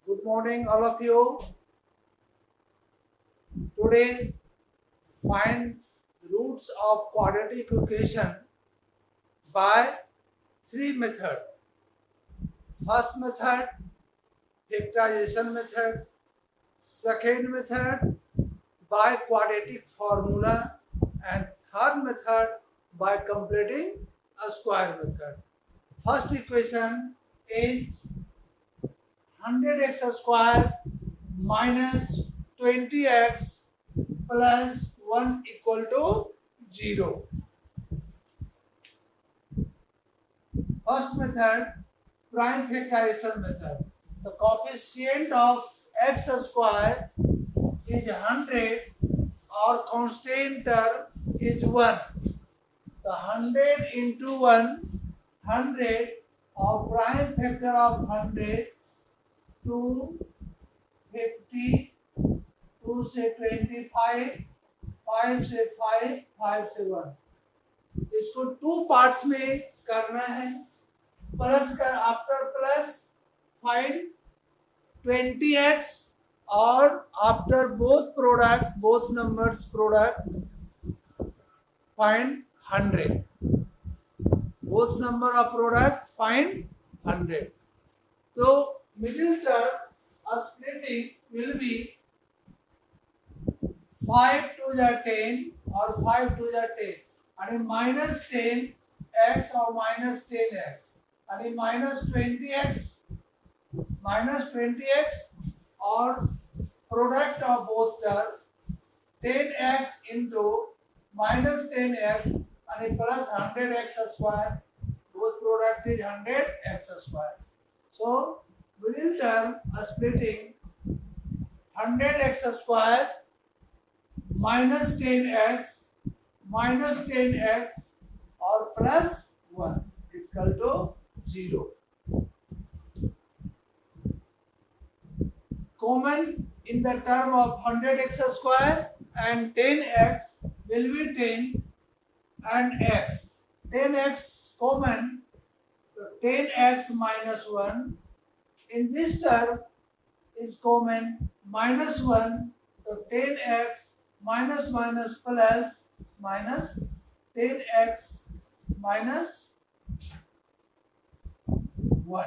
Good morning, all of you. Today, find roots of quadratic equation by three methods. First method, factorization method. Second method, by quadratic formula. And third method, by completing a square method. First equation is 100x square minus 20x plus 1 equal to 0. First method, prime factorization method. The coefficient of x square is 100 or constant term is 1. The 100 into 1, 100 or prime factor of 100, 2, 50, 2 से 25, 5 से 5, 5 से 1. इसको two parts में करना है. Plus का after plus find 20x और after both numbers product find 100. Both number of product find 100. तो middle term splitting will be 5 to the 10 or 5 to the 10 and minus 10x or minus 10x and minus 20x or product of both terms 10x into minus 10x and plus 100x square. Both product is 100x square. So middle term splitting 100x square minus 10x or plus 1 is equal to 0. Common in the term of 100x square and 10x will be 10 and x. 10x common, so 10x minus 1. In this term is common minus 1, so 10x minus plus minus 10x minus 1.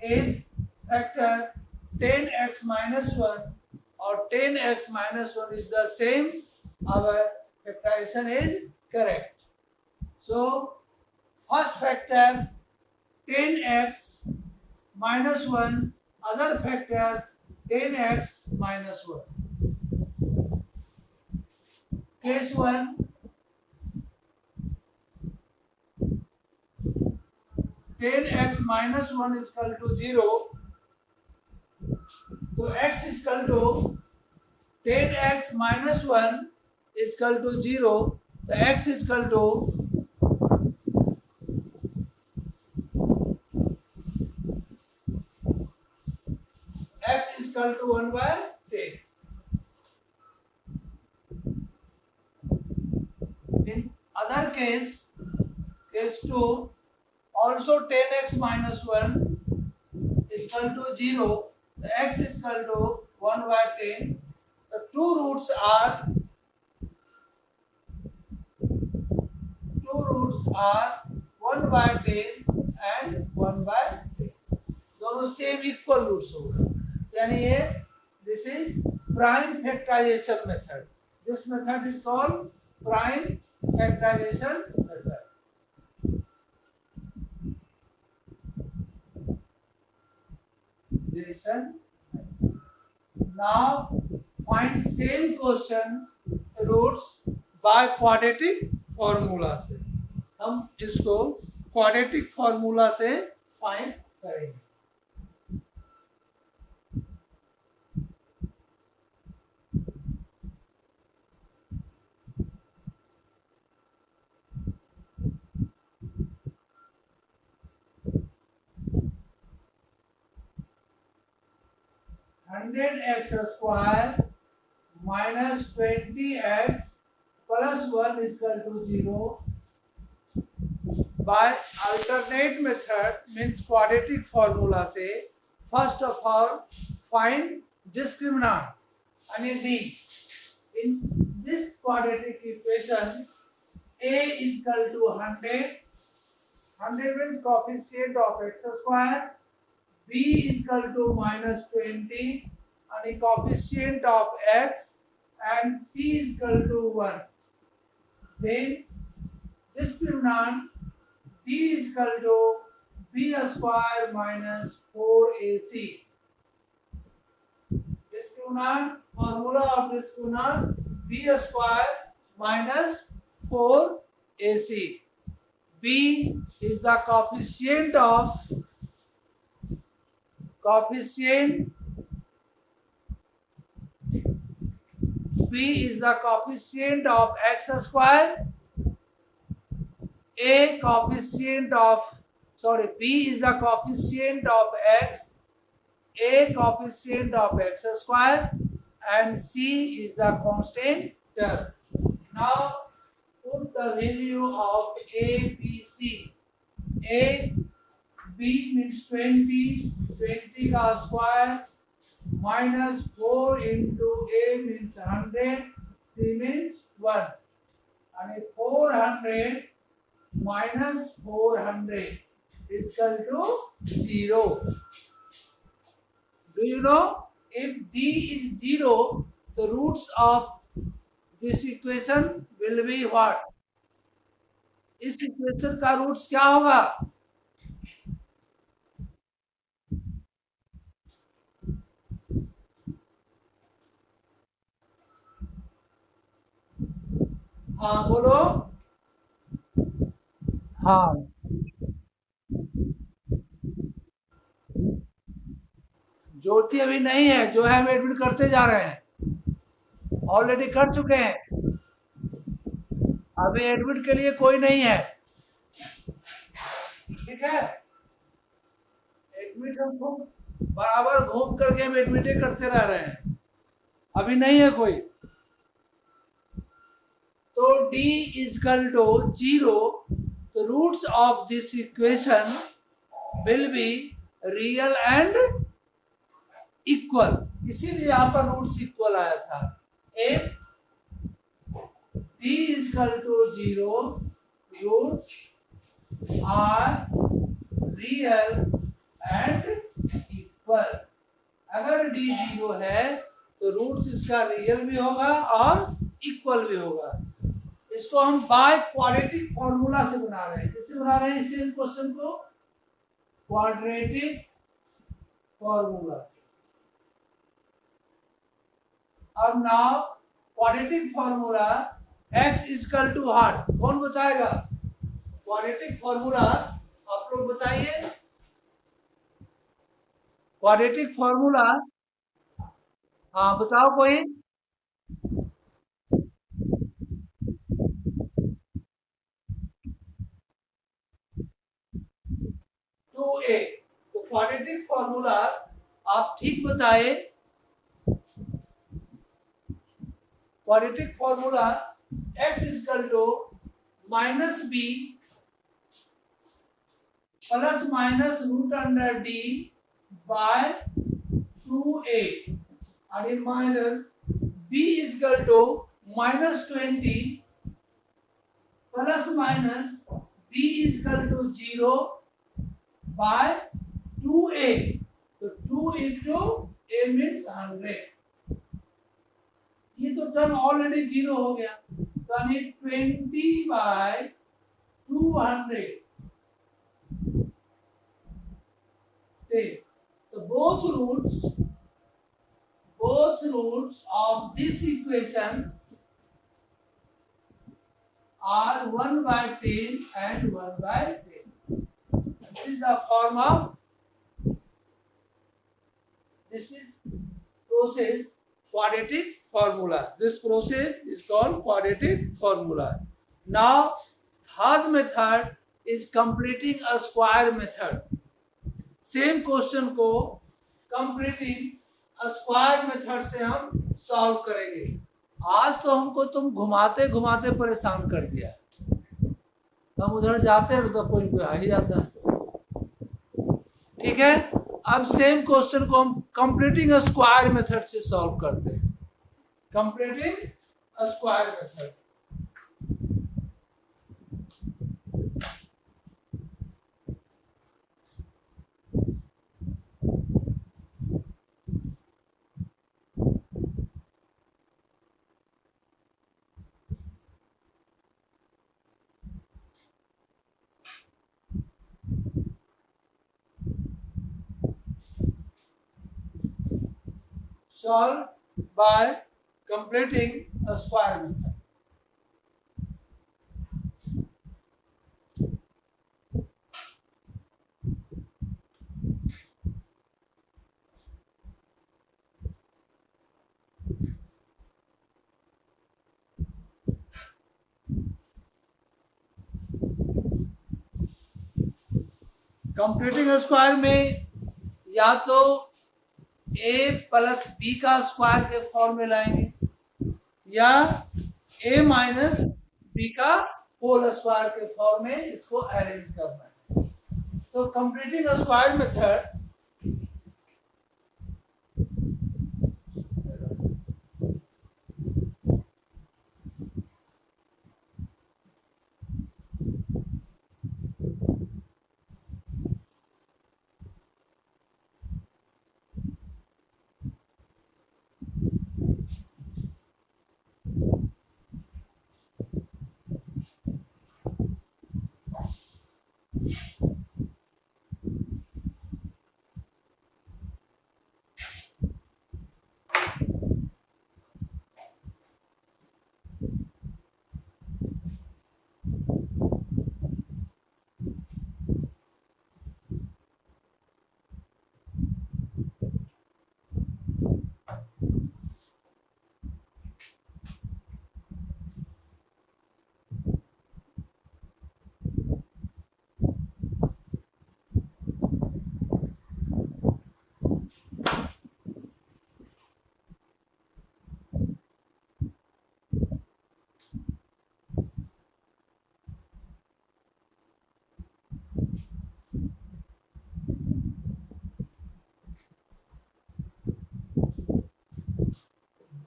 In factor 10x minus 1 or 10x minus 1 is the same, our factorization is correct. So first factor 10x minus 1, other factor 10x minus 1. Case 1, 10x minus 1 is equal to 0. So x is equal to 10x minus 1 is equal to 0. So x is equal to x is equal to 1 by 10. In other case, case 2, also 10x minus 1 is equal to 0. The x is equal to 1 by 10. The two roots are 1 by 10 and 1 by 10. दोनों same equal roots होगा. यानी ये this is prime factorization method. This method is called prime factorization method. Now find same question roots by quadratic formula से. हम इसको quadratic formula से find करेंगे. 100x square minus 20x plus 1 is equal to 0. By alternate method means quadratic formula से first of all find discriminant and d. In this quadratic equation a is equal to 100. 100 means coefficient of x square. B is equal to minus 20 and the coefficient of x, and C is equal to 1. Then discriminant D is equal to B square minus 4AC. Discriminant, formula of discriminant B square minus 4AC. B is the coefficient B is the coefficient of x square. B is the coefficient of x, A coefficient of x square, and C is the constant term. Now put the value of A, B, C. A, B means 20, 20 का square minus 4 into A means 100, C means 1. And 400 minus 400 is equal to 0. Do you know if D is 0, the roots of this equation will be what? इस equation का roots क्या होगा? हाँ बोलो. हाँ ज्योति अभी नहीं है, जो है हम एडमिट करते जा रहे हैं, ऑलरेडी कर चुके हैं. अभी एडमिट के लिए कोई नहीं है. ठीक है, एडमिट हम बराबर घूम करके हम एडमिट करते रह रहे हैं, अभी नहीं है कोई. तो D is equal to 0. The roots of this equation will be real and equal. इसीलिए यहाँ पर रूट्स इक्वल आया था. If D is equal to 0, roots are real and equal. अगर D 0 है तो रूट्स इसका रियल भी होगा और इक्वल भी होगा. इसको हम बाय क्वाड्रेटिक फॉर्मूला से बना रहे हैं. किससे बना रहे हैं इस क्वेश्चन को? Quadratic formula. अब now quadratic formula x is equal to what? कौन बताएगा क्वाड्रेटिक फॉर्मूला? आप लोग बताइए. क्वाड्रेटिक फॉर्मूला, हाँ बताओ कोई. 2a. तो क्वाड्रेटिक फॉर्मूला आप ठीक बताए. Quadratic formula x is equal to minus B plus minus root under D by 2a and minus b is equal to minus 20 plus minus b is equal to 0 by 2a. तो 2 into a means 100. ये तो term already 0 हो गया. तो 20 by 200. So both roots of this equation are 1 by 10 and 1 by 10. This is the form of, this is process quadratic formula. This process is called quadratic formula. Now third method is completing a square method. Same question को completing square method से हम solve करेंगे। आज तो हमको तुम घुमाते घुमाते परेशान कर दिया, हम उधर जाते हैं तो कोई कोई आ ही जाता है। ठीक है, अब सेम क्वेश्चन को हम कंप्लीटिंग स्क्वायर मेथड से सॉल्व करते हैं। Completing square method, solved by completing a square method. Completing square में या तो a प्लस बी का स्क्वायर के फॉर्म में लाएंगे या a माइनस बी का होल स्क्वायर के फॉर्म में इसको अरेंज करना है। तो completing square method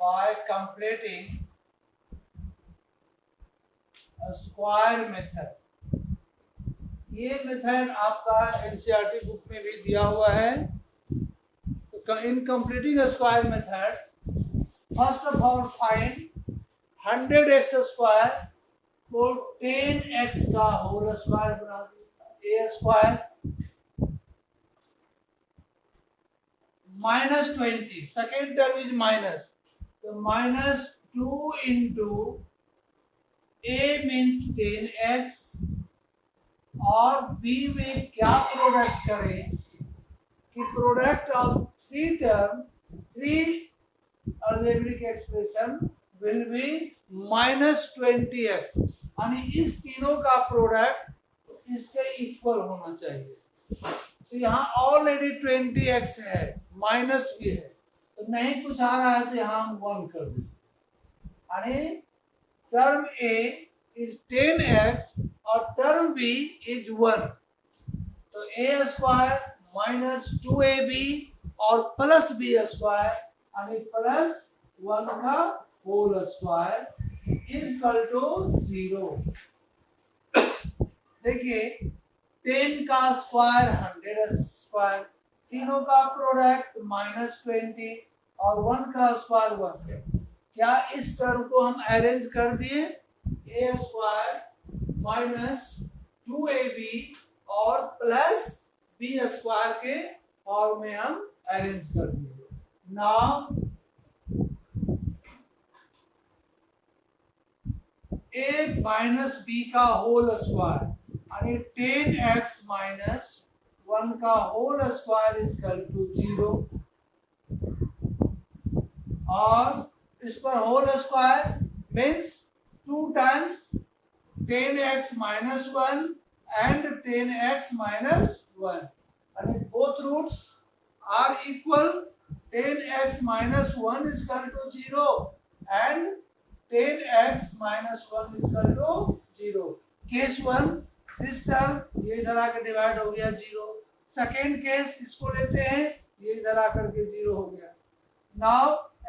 by completing a square method। ये मेथड आपका एनसीईआरटी बुक में भी दिया हुआ है। तो इन completing square method, first of all find 100x square को 10x का होल स्क्वायर बना दो। a square minus 20, second term is minus, तो minus 2 into a means 10x और b में क्या प्रोडक्ट करें कि product of three term, three algebraic expression will be minus 20x, यानी इस तीनों का प्रोडक्ट इसके इक्वल होना चाहिए। तो यहाँ ऑलरेडी 20x है, माइनस भी है, तो नहीं कुछ आ रहा है तो यहाँ हम 1 कर देंगे, यानी टर्म a इज 10x और टर्म b इज 1। तो a स्क्वायर माइनस 2ab और प्लस b स्क्वायर यानी प्लस 1 का whole square is equal to 0। देखिए 10 का स्क्वायर 100 स्क्वायर, तीनों का प्रोडक्ट माइनस 20 और 1 का स्क्वायर 1। क्या इस टर्म को हम अरेंज कर दिए, a स्क्वायर माइनस 2ab और प्लस b स्क्वायर के फॉर्म में हम अरेंज कर दिए। नाउ a माइनस b का होल स्क्वायर यानी 10x माइनस 1 का whole square is equal to 0, और इस पर whole square means 2 times 10x minus 1 and 10x minus 1, and both roots are equal, 10x minus 1 is equal to 0 and 10x minus 1 is equal to 0. Case 1 this term ये इधर आकर divide हो गया 0. Second case इसको लेते हैं, ये इधर आकर के 0 हो गया. Now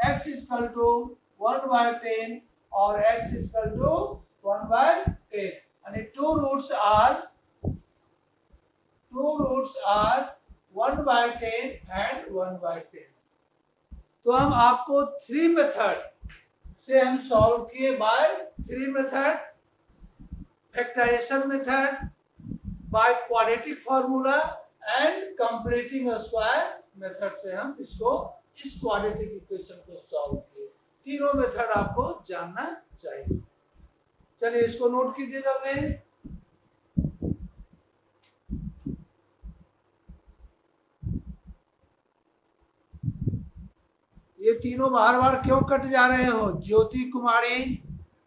x is equal to 1 by 10 और x is equal to 1 by 10 and two roots are 1 by 10 and 1 by 10. तो हम आपको 3 मेथड से हम सॉल्व किए by 3 method, factorization method, by quadratic formula and completing square method से हम इसको इस क्वाड्रेटिक इक्वेशन को सॉल्व किए. तीनों मेथड आपको जानना चाहिए. चलिए इसको नोट कीजिए जल्दी. ये तीनों बार बार क्यों कट जा रहे हो? ज्योति कुमारी,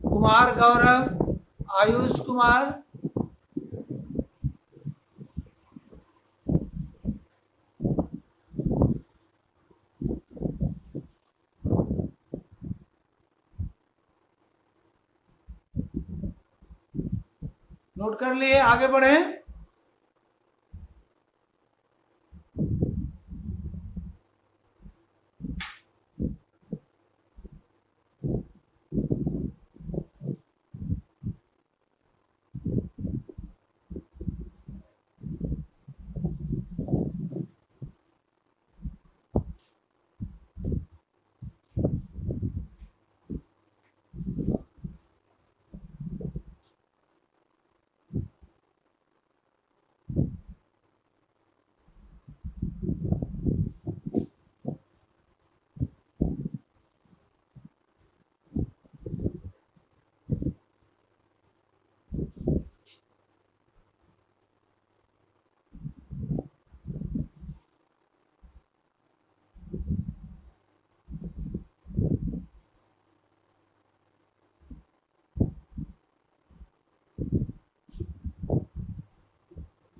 कुमार गौरव, आयुष कुमार, नोट कर लिए, आगे बढ़े.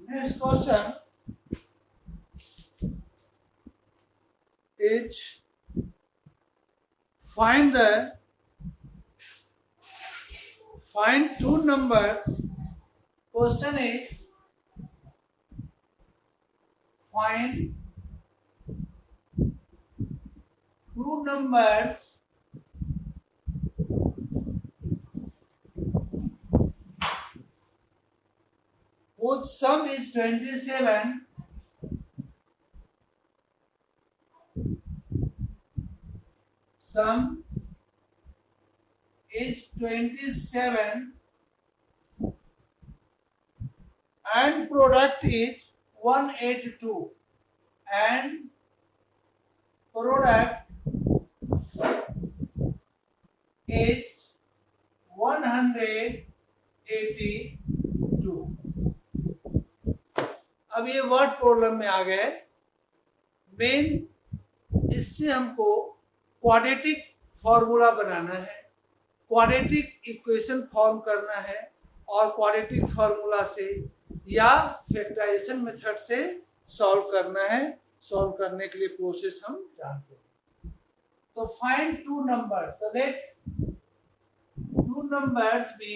Next question is find two numbers. Question is find two numbers whose sum is 27 sum is 27 and product is 182 and product is 182. अब ये वर्ड प्रॉब्लम में आ गए. मेन इससे हमको क्वाड्रेटिक फॉर्मूला बनाना है, क्वाड्रेटिक इक्वेशन फॉर्म करना है और क्वाड्रेटिक फॉर्मूला से या फैक्टराइजेशन मेथड से सॉल्व करना है. सॉल्व करने के लिए प्रोसेस हम जानते हैं. तो find two numbers, so that two numbers be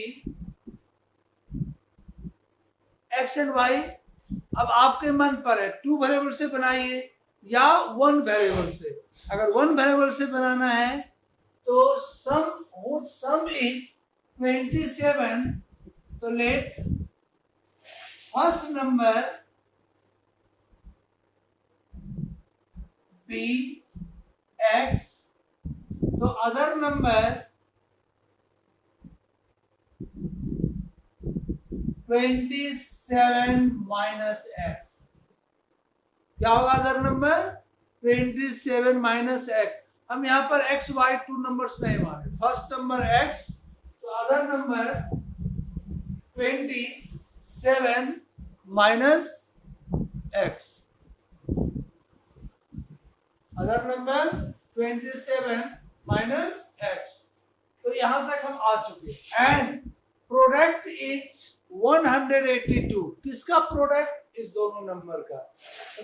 x and y. अब आपके मन पर है 2 वेरिएबल से बनाइए या 1 वेरिएबल से. अगर 1 वेरिएबल से बनाना है तो सम इज 27. तो let first number be x, तो अदर नंबर 27 माइनस x. क्या होगा अदर नंबर? 27 minus x. हम यहाँ पर x y 2 नंबर्स नहीं माने. फर्स्ट नंबर x, तो other number 27 minus x. Other number 27 minus x. तो यहां तक हम आ चुके. And product is 182. किसका प्रोडक्ट? इस दोनों नंबर का.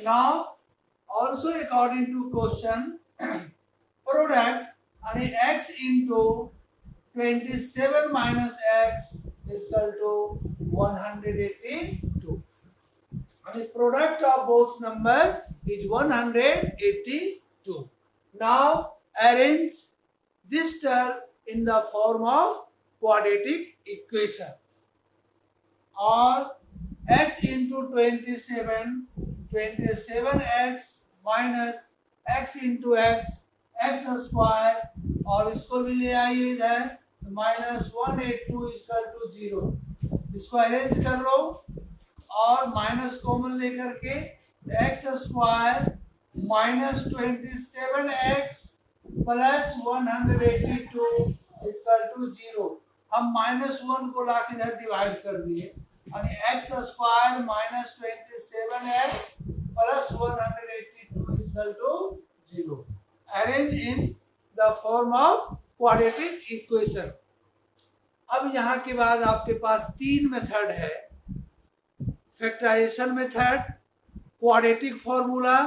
Now also according to question product आणि x into 27 minus x is equal to 182. And the product of both numbers is 182. Now arrange this term in the form of quadratic equation. Or x into 27, 27x minus x into x, x square, और इसको भी ले आइए इधर, minus 182 equal to 0. इसको arrange कर लो और minus common लेकर के X square minus 27x plus 182 equal to 0. हम माइनस 1 को ला के इधर डिवाइड कर दिए और X square minus 27x plus 182 equal to 0. Arrange in the form of quadratic equation. अब यहाँ के बाद आपके पास तीन मेथड है, factorization method, quadratic formula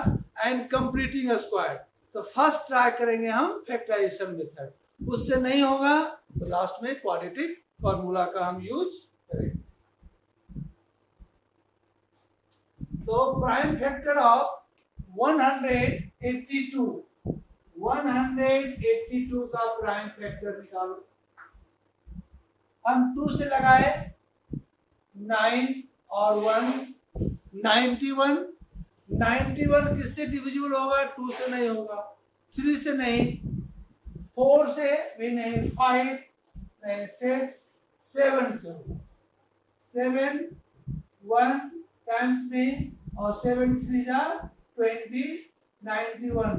and completing square. तो फर्स्ट ट्राई करेंगे हम फैक्टराइजेशन मेथड, उससे नहीं होगा तो लास्ट में क्वाड्रेटिक फॉर्मूला का हम यूज करेंगे. तो प्राइम फैक्टर ऑफ 182 का प्राइम फैक्टर निकालो. हम 2 से लगाए 9 और 1 91. 91 किससे डिविजिबल होगा? 2 से नहीं होगा, 3 से नहीं, 4 से भी नहीं, 5 नहीं, 6 7 से होगा. 7 1 टाइम्स में और 7 3 जा 20 91.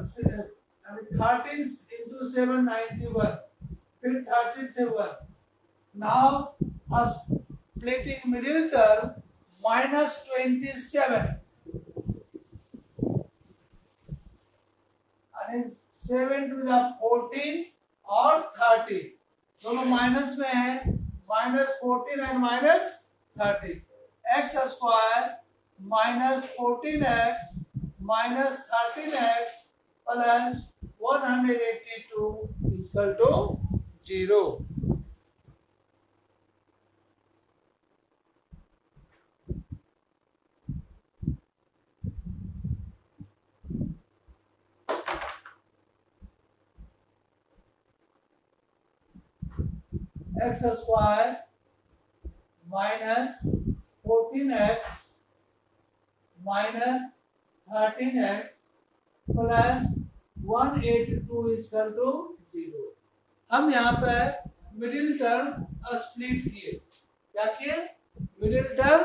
13 into 7 91. फिर 13 से 1. Now splitting middle term minus 27 and 7 to the 14 और 30 दोनों माइनस में है, minus 14 and minus 30. X square minus 14x minus 13x plus 182 equal to 0. X square minus 14x minus 13x plus 182 equal to 0. हम यहाँ पर middle term split किए. क्या किए? मिडिल टर्म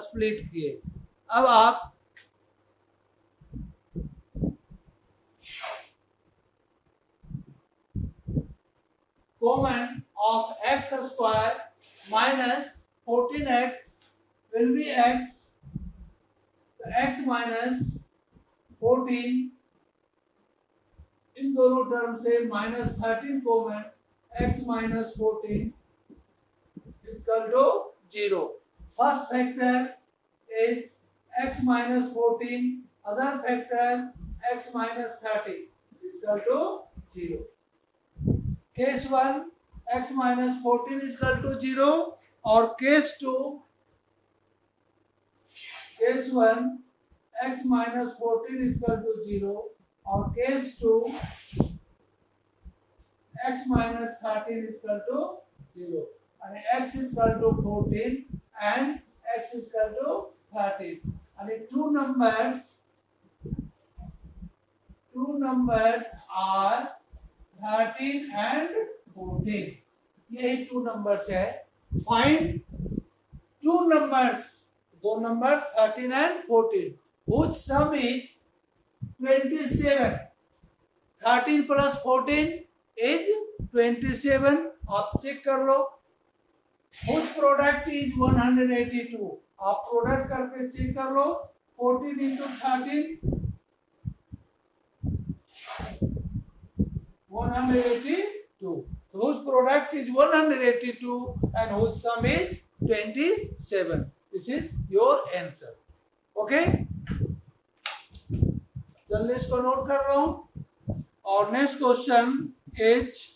स्प्लिट किए. अब आप common of X square minus 14x will be x. x minus 14 इन दोनों टर्म से minus 13 common, x minus 14 equal to 0. First factor is x minus 14, other factor x minus 30 equal to 0. Case 1 x minus 14 equal to 0 और case 2 case 1 x minus 14 equal to 0 और case 2 x minus 13 equal to 0 and x equal to 14 and x equal to 13 and two numbers are 13 and 14. ये two numbers है. Find two numbers, दो numbers 13 and 14 whose sum is 27. 13 plus 14 is 27. आप check कर लो. whose product is 182. आप product करके check कर लो. 14 into 13 182. whose product is 182 and whose sum is 27. This is your answer. Okay, जल्दी इसको note कर रहा हूं और next question is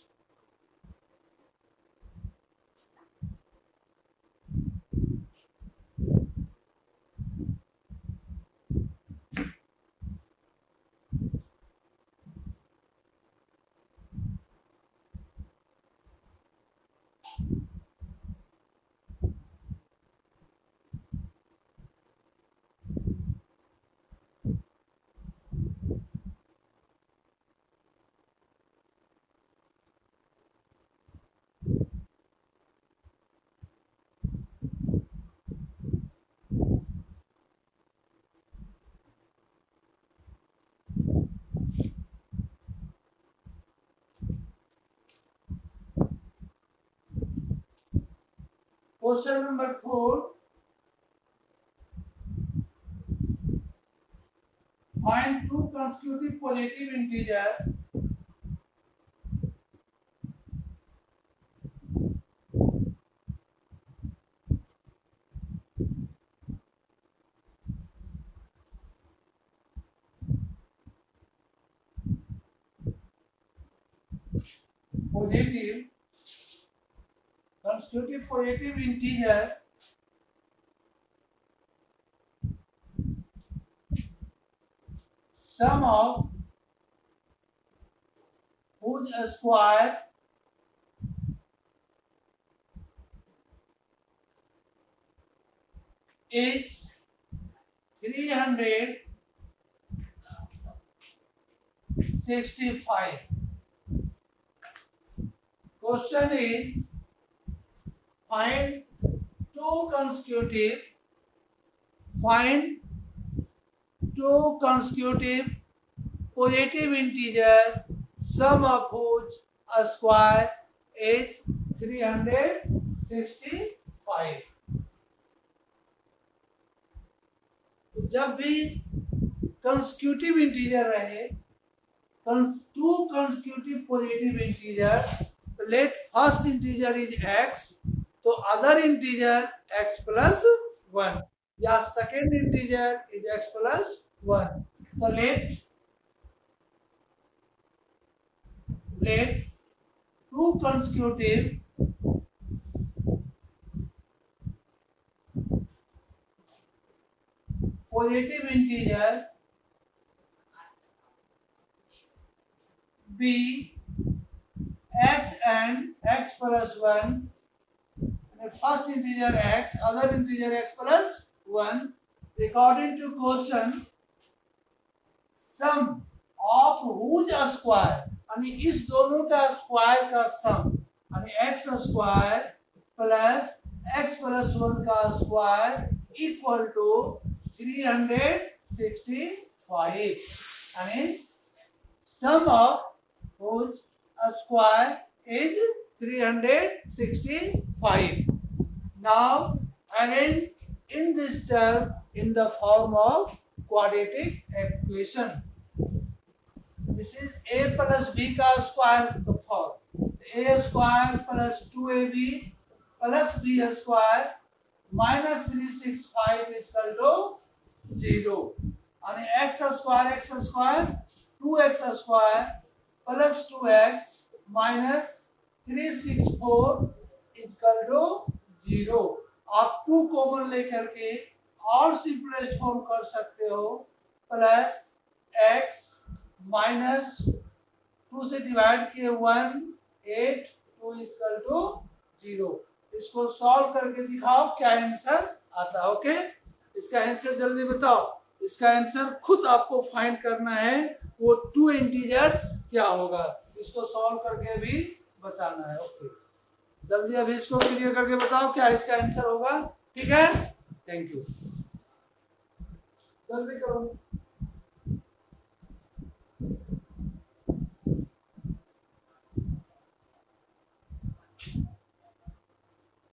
question number 4. Find two consecutive positive integers positive consecutive positive integer sum of whose square is 365. Question is find two consecutive positive integer sum of whose square is 365. तो जब भी consecutive integer रहे, two consecutive positive integer, let first integer is x, तो other integer x plus 1 या second integer is x plus 1. तो let two consecutive positive integer be x and x plus 1, and first integer x, other integer x plus 1. According to question, sum of whose square, यानी इस दोनों का square का sum, यानी x square plus x plus 1 का square equal to 365, and sum of whose square is 365. Now arrange in this term in the form of quadratic equation. This is a plus b का square form, a square plus 2ab plus b square minus 365 equal to 0, आणि x square 2x square plus 2x minus 364 equal to 0. आप 2 common लेकर के और simplest form कर सकते हो, plus x minus 2 से डिवाइड किए 1 8 2 इक्वल टू 0. इसको सॉल्व करके दिखाओ क्या आंसर आता है. ओके, इसका आंसर जल्दी बताओ. इसका आंसर खुद आपको फाइंड करना है, वो 2 इंटीजर्स क्या होगा, इसको सॉल्व करके भी बताना है. ओके, जल्दी अभी इसको क्लियर करके बताओ क्या इसका आंसर होगा. ठीक है, थैंक यू, जल्दी करो.